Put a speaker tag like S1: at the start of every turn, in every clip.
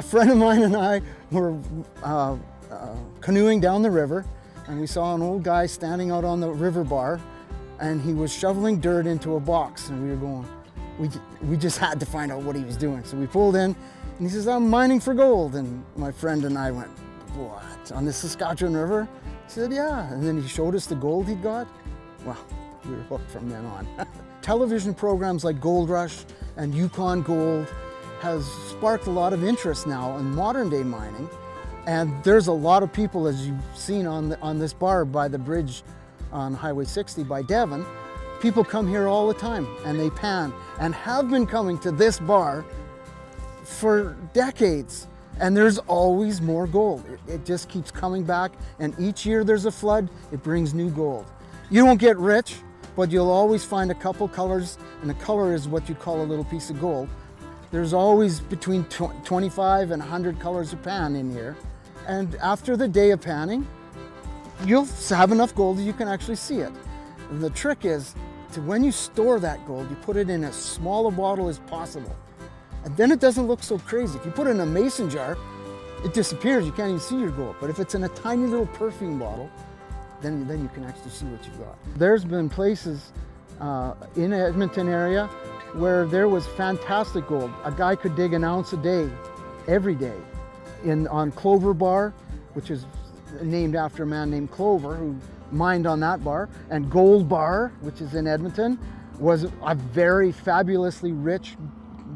S1: A friend of mine and I were canoeing down the river, and we saw an old guy standing out on the river bar, and he was shoveling dirt into a box, and we were going, we just had to find out what he was doing. So we pulled in, and he says, "I'm mining for gold." And my friend and I went, "What, on the Saskatchewan River?" He said, "Yeah." And then he showed us the gold he'd got. Well, we were hooked from then on. Television programs like Gold Rush and Yukon Gold has sparked a lot of interest now in modern day mining. And there's a lot of people, as you've seen on this bar by the bridge on Highway 60 by Devon. People come here all the time and they pan and have been coming to this bar for decades. And there's always more gold. It just keeps coming back, and each year there's a flood, it brings new gold. You don't get rich, but you'll always find a couple colors, and a color is what you call a little piece of gold. There's always between 25 and 100 colors of pan in here. And after the day of panning, you'll have enough gold that you can actually see it. And the trick is, when you store that gold, you put it in as small a bottle as possible. And then it doesn't look so crazy. If you put it in a mason jar, it disappears, you can't even see your gold. But if it's in a tiny little perfume bottle, then you can actually see what you've got. There's been places in Edmonton area where there was fantastic gold. A guy could dig an ounce a day, every day. On Clover Bar, which is named after a man named Clover who mined on that bar, and Gold Bar, which is in Edmonton, was a very fabulously rich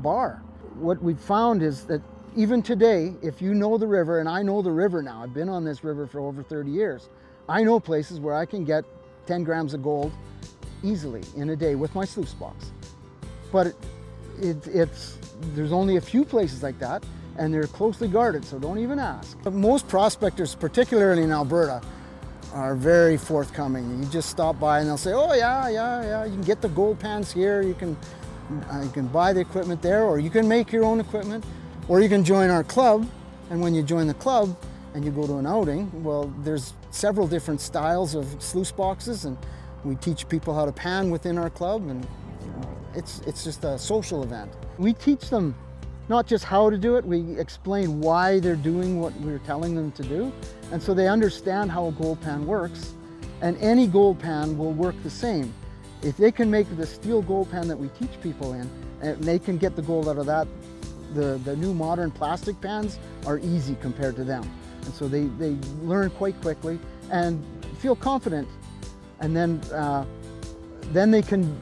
S1: bar. What we've found is that even today, if you know the river, and I know the river now, I've been on this river for over 30 years, I know places where I can get 10 grams of gold easily in a day with my sluice box. But there's only a few places like that, and they're closely guarded, so don't even ask. But most prospectors, particularly in Alberta, are very forthcoming. You just stop by and they'll say, "Oh yeah, you can get the gold pans here, you can buy the equipment there, or you can make your own equipment, or you can join our club." And when you join the club and you go to an outing, well, there's several different styles of sluice boxes, and we teach people how to pan within our club, and it's just a social event. We teach them not just how to do it, we explain why they're doing what we're telling them to do, and so they understand how a gold pan works, and any gold pan will work the same. If they can make the steel gold pan that we teach people in, and they can get the gold out of that, the new modern plastic pans are easy compared to them. And so they learn quite quickly and feel confident. And then they can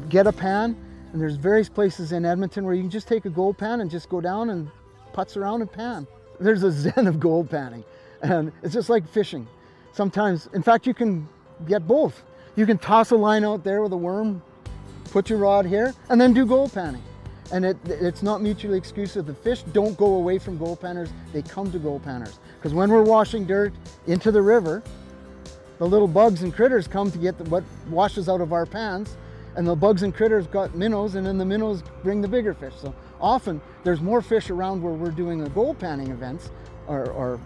S1: get a pan, and there's various places in Edmonton where you can just take a gold pan and just go down and putz around and pan. There's a zen of gold panning, and it's just like fishing. Sometimes, in fact, you can get both. You can toss a line out there with a worm, put your rod here, and then do gold panning. And it's not mutually exclusive. The fish don't go away from gold panners, they come to gold panners. Because when we're washing dirt into the river, the little bugs and critters come to get what washes out of our pans, and the bugs and critters got minnows, and then the minnows bring the bigger fish. So often there's more fish around where we're doing the gold panning events, or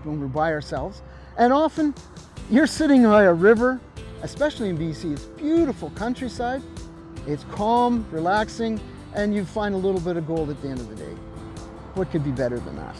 S1: when we're by ourselves. And often you're sitting by a river, especially in BC, it's beautiful countryside, it's calm, relaxing, and you find a little bit of gold at the end of the day. What could be better than that?